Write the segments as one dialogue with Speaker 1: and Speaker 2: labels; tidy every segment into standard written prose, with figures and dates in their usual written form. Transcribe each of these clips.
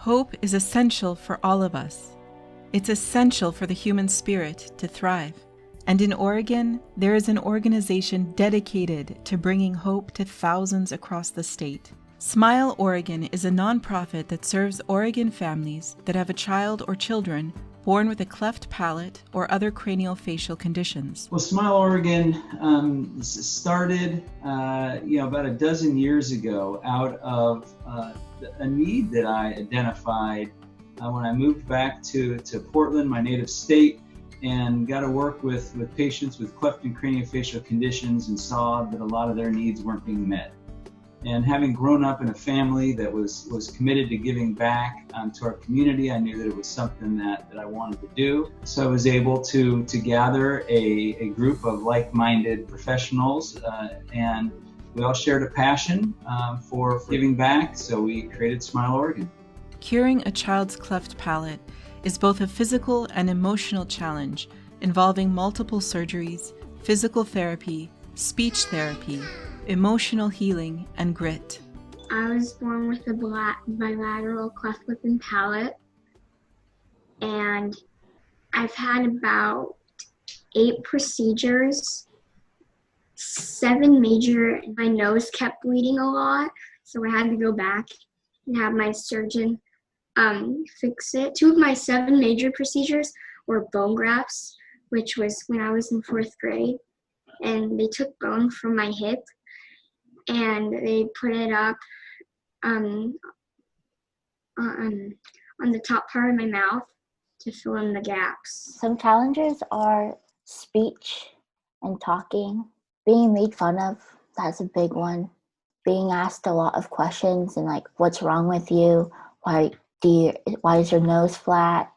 Speaker 1: Hope is essential for all of us. It's essential for the human spirit to thrive. And in Oregon, there is an organization dedicated to bringing hope to thousands across the state. Smile Oregon is a nonprofit that serves Oregon families that have a child or children born with a cleft palate or other craniofacial conditions.
Speaker 2: Well, Smile Oregon started, about a dozen years ago out of a need that I identified when I moved back to Portland, my native state, and got to work with patients with cleft and craniofacial conditions and saw that a lot of their needs weren't being met. And having grown up in a family that was committed to giving back to our community, I knew that it was something that I wanted to do. So I was able to gather a group of like-minded professionals, and we all shared a passion for giving back, so we created Smile Oregon.
Speaker 1: Curing a child's cleft palate is both a physical and emotional challenge involving multiple surgeries, physical therapy, speech therapy, emotional healing, and grit.
Speaker 3: I was born with a bilateral cleft lip and palate, and I've had about 8 procedures, 7 major. My nose kept bleeding a lot, so I had to go back and have my surgeon fix it. 2 of my 7 major procedures were bone grafts, which was when I was in 4th grade, and they took bone from my hip and they put it up on the top part of my mouth to fill in the gaps.
Speaker 4: Some challenges are speech and talking, being made fun of. That's a big one. Being asked a lot of questions and like, what's wrong with you? Why is your nose flat?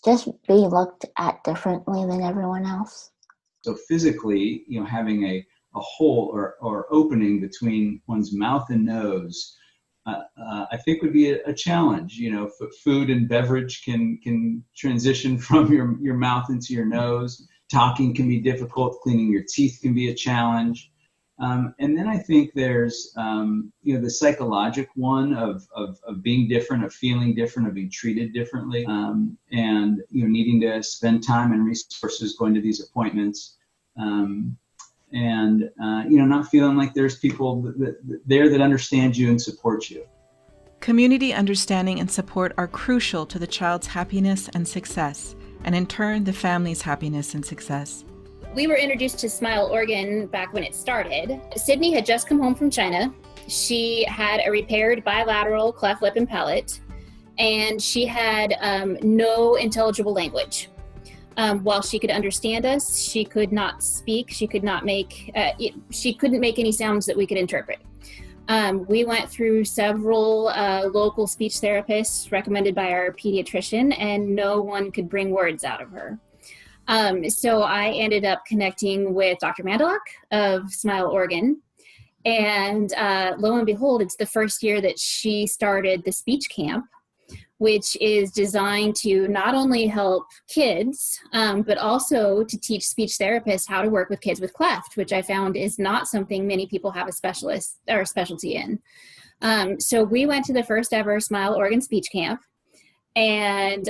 Speaker 4: Just being looked at differently than everyone else.
Speaker 2: So physically, having a hole or opening between one's mouth and nose, I think would be a challenge. Food and beverage can transition from your mouth into your nose. Talking can be difficult. Cleaning your teeth can be a challenge. And then I think there's, the psychological one of being different, of feeling different, of being treated differently, and, needing to spend time and resources going to these appointments. And not feeling like there's people there that understand you and support you.
Speaker 1: Community understanding and support are crucial to the child's happiness and success, and in turn, the family's happiness and success.
Speaker 5: We were introduced to Smile Oregon back when it started. Sydney had just come home from China. She had a repaired bilateral cleft lip and palate, and she had no intelligible language. While she could understand us, she could not speak. She could not she couldn't make any sounds that we could interpret. We went through several local speech therapists recommended by our pediatrician, and no one could bring words out of her. So I ended up connecting with Dr. Mandaluk of Smile Oregon, and lo and behold, it's the first year that she started the speech camp, which is designed to not only help kids, but also to teach speech therapists how to work with kids with cleft, which I found is not something many people have a specialist or a specialty in. So we went to the first ever Smile Oregon speech camp, and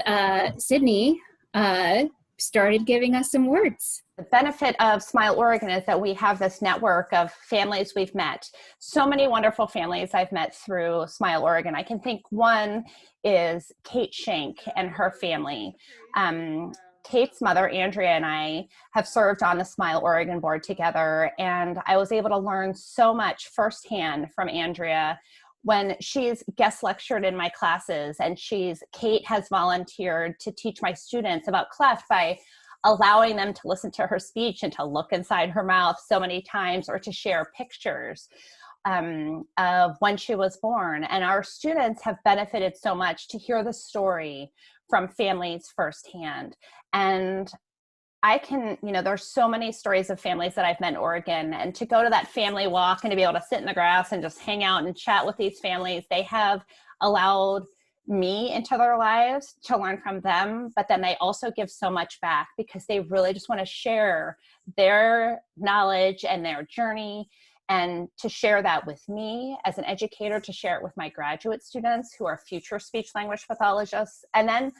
Speaker 5: Sydney started giving us some words.
Speaker 6: The benefit of Smile Oregon is that we have this network of families we've met. So many wonderful families I've met through Smile Oregon. I can think one is Kate Shank and her family. Kate's mother, Andrea, and I have served on the Smile Oregon board together, and I was able to learn so much firsthand from Andrea when she's guest lectured in my classes, and Kate has volunteered to teach my students about cleft by allowing them to listen to her speech and to look inside her mouth so many times, or to share pictures of when she was born. And our students have benefited so much to hear the story from families firsthand. And I can, there's so many stories of families that I've met in Oregon, and to go to that family walk and to be able to sit in the grass and just hang out and chat with these families, they have allowed me into their lives to learn from them, but then they also give so much back because they really just want to share their knowledge and their journey. and to share that with me as an educator, to share it with my graduate students who are future speech language pathologists, and then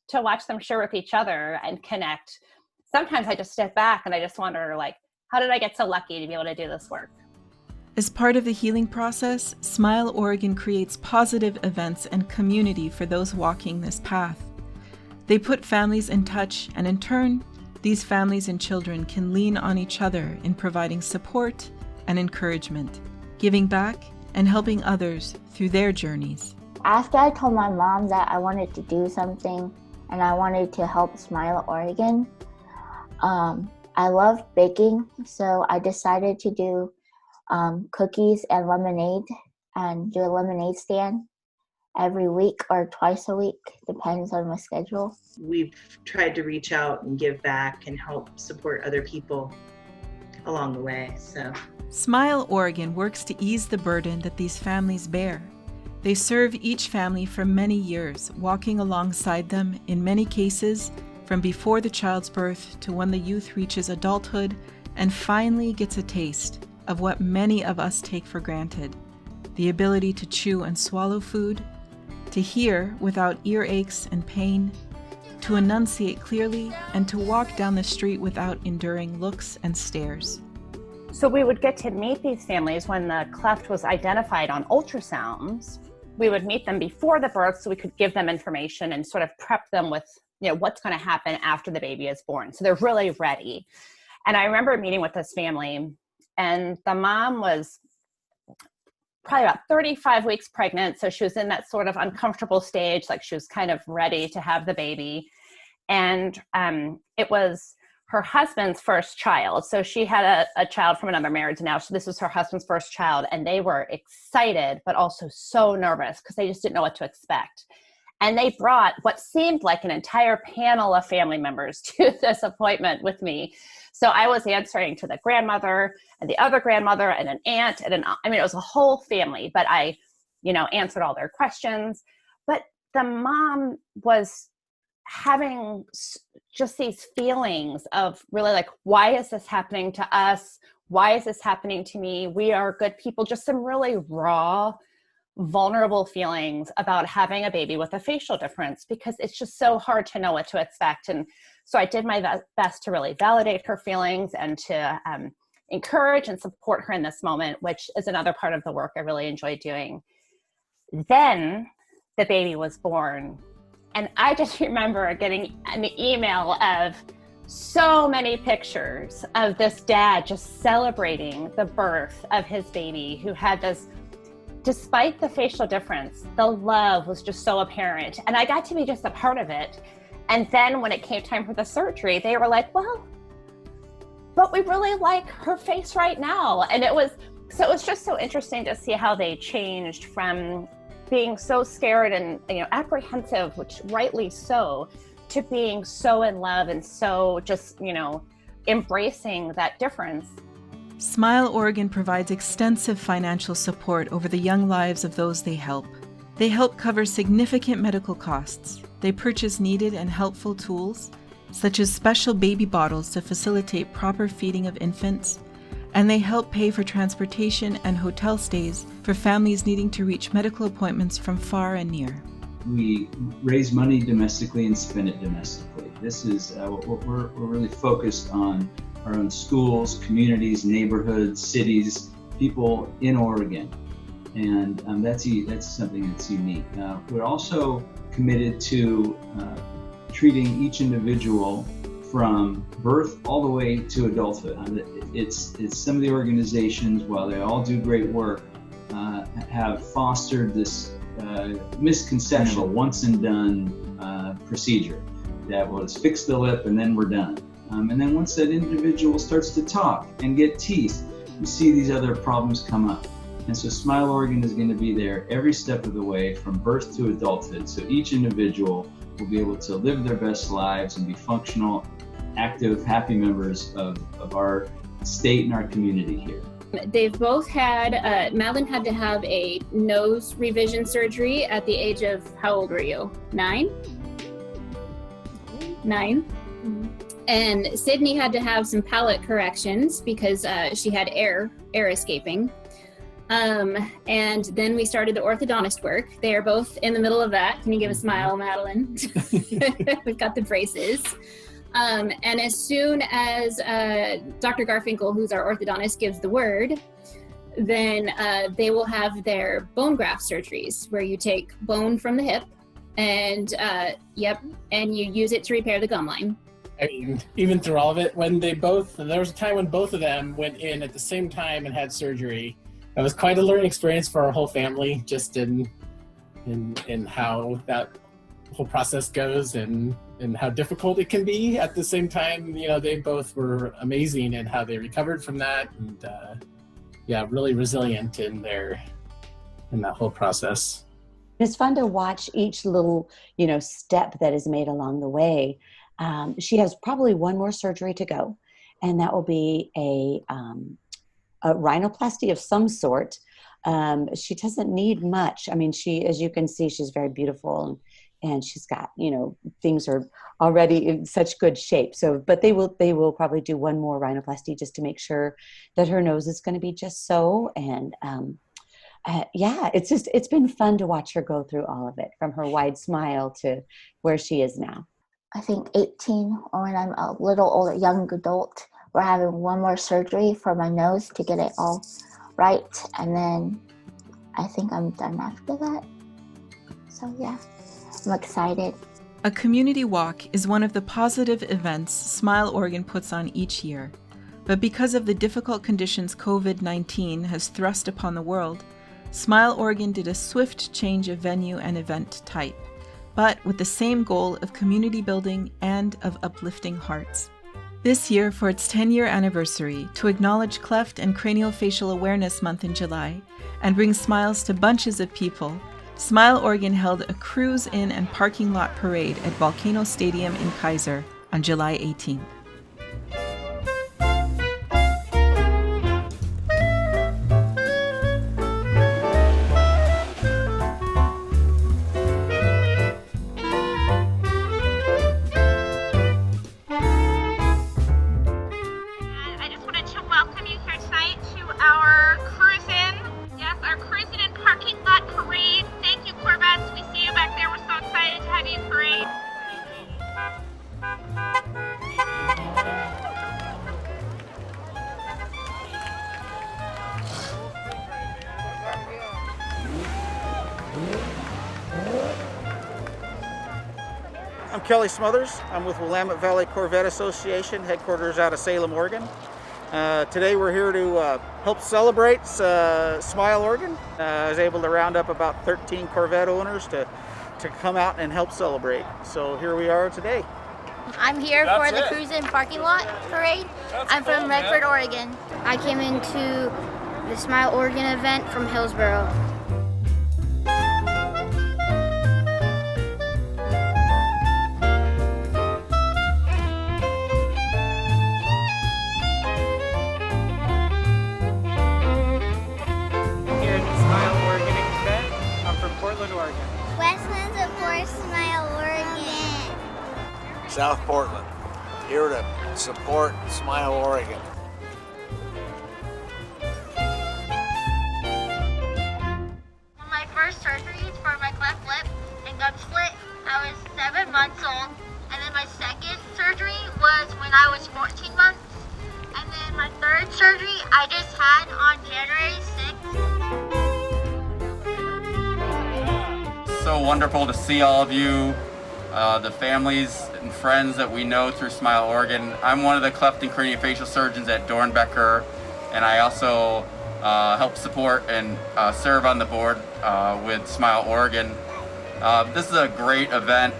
Speaker 6: to watch them share with each other and connect. Sometimes I just step back and I just wonder, like, how did I get so lucky to be able to do this work?
Speaker 1: As part of the healing process, Smile Oregon creates positive events and community for those walking this path. They put families in touch, and in turn, these families and children can lean on each other in providing support and encouragement, giving back and helping others through their journeys.
Speaker 4: After I told my mom that I wanted to do something and I wanted to help Smile Oregon, I love baking, so I decided to do cookies and lemonade and do a lemonade stand every week or twice a week, depends on my schedule.
Speaker 7: We've tried to reach out and give back and help support other people along the way. So
Speaker 1: Smile Oregon works to ease the burden that these families bear. They serve each family for many years, walking alongside them in many cases from before the child's birth to when the youth reaches adulthood and finally gets a taste of what many of us take for granted: the ability to chew and swallow food, to hear without ear aches and pain, to enunciate clearly, and to walk down the street without enduring looks and stares.
Speaker 6: So we would get to meet these families when the cleft was identified on ultrasounds. We would meet them before the birth so we could give them information and sort of prep them with, what's going to happen after the baby is born. So they're really ready. And I remember meeting with this family, and the mom was probably about 35 weeks pregnant. So she was in that sort of uncomfortable stage, like she was kind of ready to have the baby. And it was her husband's first child. So she had a child from another marriage now. So this was her husband's first child. And they were excited, but also so nervous because they just didn't know what to expect. And they brought what seemed like an entire panel of family members to this appointment with me. So I was answering to the grandmother and the other grandmother and an aunt and it was a whole family, but I, answered all their questions. But the mom was having just these feelings of really like, why is this happening to us? Why is this happening to me? We are good people. Just some really raw, vulnerable feelings about having a baby with a facial difference, because it's just so hard to know what to expect. And so I did my best to really validate her feelings and to encourage and support her in this moment, which is another part of the work I really enjoy doing. Then the baby was born. And I just remember getting an email of so many pictures of this dad just celebrating the birth of his baby, who had this, despite the facial difference, the love was just so apparent. And I got to be just a part of it. And then when it came time for the surgery, they were like, well, but we really like her face right now. And it was just so interesting to see how they changed from being so scared and apprehensive, which rightly so, to being so in love and so just, embracing that difference.
Speaker 1: Smile Oregon provides extensive financial support over the young lives of those they help. They help cover significant medical costs. They purchase needed and helpful tools, such as special baby bottles to facilitate proper feeding of infants, and they help pay for transportation and hotel stays for families needing to reach medical appointments from far and near.
Speaker 2: We raise money domestically and spend it domestically. This is what we're really focused on: our own schools, communities, neighborhoods, cities, people in Oregon. And that's something that's unique. We're also committed to treating each individual from birth all the way to adulthood. It's some of the organizations, while they all do great work, have fostered this misconception of a once and done procedure that was fix the lip and then we're done. And then once that individual starts to talk and get teeth, you see these other problems come up. And so Smile Oregon is going to be there every step of the way from birth to adulthood, so each individual will be able to live their best lives and be functional, active, happy members of our state and our community here.
Speaker 5: They've both had, Madeline had to have a nose revision surgery at the age of, how old were you? 9? 9? Mm-hmm. And Sydney had to have some palate corrections because she had air escaping. And then we started the orthodontist work. They are both in the middle of that. Can you give a smile, Madeline? We've got the braces. And as soon as Dr. Garfinkel, who's our orthodontist, gives the word, then they will have their bone graft surgeries where you take bone from the hip and and you use it to repair the gum line.
Speaker 8: I mean, even through all of it, there was a time when both of them went in at the same time and had surgery. It was quite a learning experience for our whole family, just in how that whole process goes and how difficult it can be. At the same time, they both were amazing in how they recovered from that, and really resilient in that whole process.
Speaker 9: It's fun to watch each little, step that is made along the way. She has probably one more surgery to go, and that will be a rhinoplasty of some sort. She doesn't need much. I mean, as you can see, she's very beautiful and she's got, things are already in such good shape. So, but they will probably do one more rhinoplasty just to make sure that her nose is going to be just so. And it's been fun to watch her go through all of it, from her wide smile to where she is now.
Speaker 4: I think 18, or when I'm a little older, young adult, we're having one more surgery for my nose to get it all right. And then I think I'm done after that. So yeah, I'm excited.
Speaker 1: A community walk is one of the positive events Smile Oregon puts on each year. But because of the difficult conditions COVID-19 has thrust upon the world, Smile Oregon did a swift change of venue and event type, but with the same goal of community building and of uplifting hearts. This year, for its 10-year anniversary, to acknowledge Cleft and Craniofacial Awareness Month in July and bring smiles to bunches of people, Smile Oregon held a cruise in and parking lot parade at Volcano Stadium in Kaiser on July 18th.
Speaker 10: I'm Kelly Smothers. I'm with Willamette Valley Corvette Association, headquarters out of Salem, Oregon. Today we're here to help celebrate Smile Oregon. I was able to round up about 13 Corvette owners to come out and help celebrate. So here we are today.
Speaker 11: I'm here for the Cruise In Parking Lot Parade. I'm from Redford, Oregon. I came into the Smile Oregon event from Hillsboro.
Speaker 12: South Portland, here to support Smile Oregon.
Speaker 11: My first surgeries for my cleft lip and gum split, I was 7 months old, and then my second surgery was when I was 14 months, and then my third surgery I just had on January 6th.
Speaker 13: So wonderful to see all of you, the families and friends that we know through Smile Oregon. I'm one of the cleft and craniofacial surgeons at Dornbecker, and I also help support and serve on the board with Smile Oregon. This is a great event.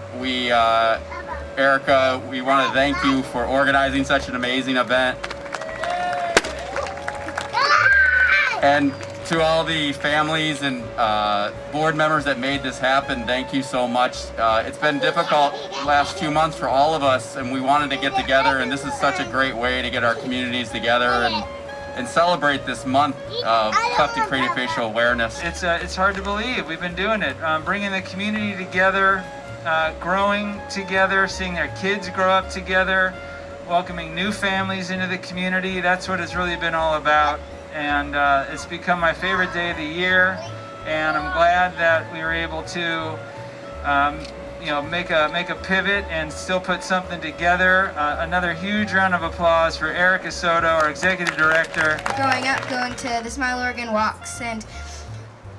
Speaker 13: Erica, we want to thank you for organizing such an amazing event. And to all the families and board members that made this happen, thank you so much. It's been difficult the last 2 months for all of us, and we wanted to get together, and this is such a great way to get our communities together and celebrate this month of cleft and craniofacial awareness.
Speaker 14: It's hard to believe we've been doing it, bringing the community together, growing together, seeing our kids grow up together, welcoming new families into the community. That's what it's really been all about. And it's become my favorite day of the year. And I'm glad that we were able to make a pivot and still put something together. Another huge round of applause for Erica Soto, our executive director.
Speaker 15: Growing up, going to the Smile Oregon walks and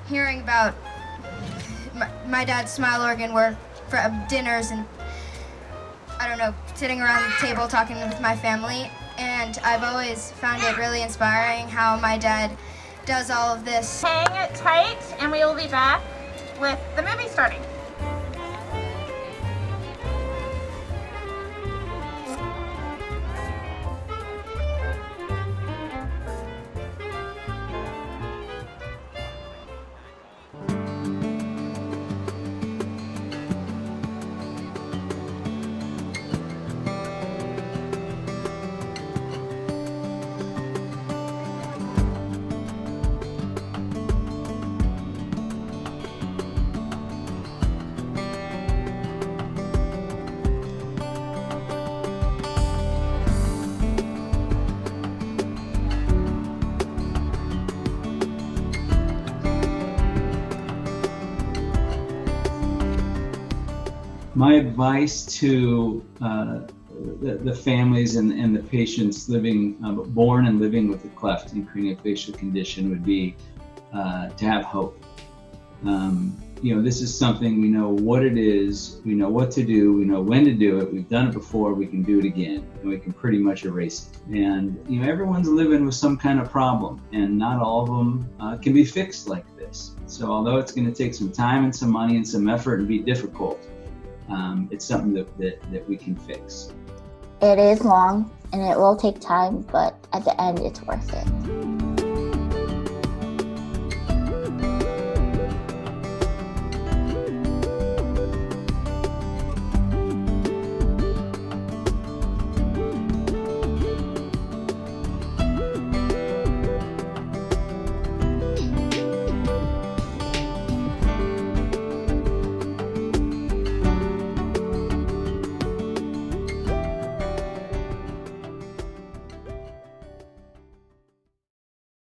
Speaker 15: hearing about my dad's Smile Oregon work for dinners and, I don't know, sitting around the table talking with my family. And I've always found it really inspiring how my dad does all of this.
Speaker 6: Hang it tight, and we will be back with the movie starting.
Speaker 2: My advice to the families and the patients born and living with a cleft and craniofacial condition would be to have hope. This is something we know what it is, we know what to do, we know when to do it, we've done it before, we can do it again, and we can pretty much erase it. And everyone's living with some kind of problem, and not all of them can be fixed like this. So although it's going to take some time and some money and some effort and be difficult, it's something that we can fix.
Speaker 4: It is long and it will take time, but at the end it's worth it.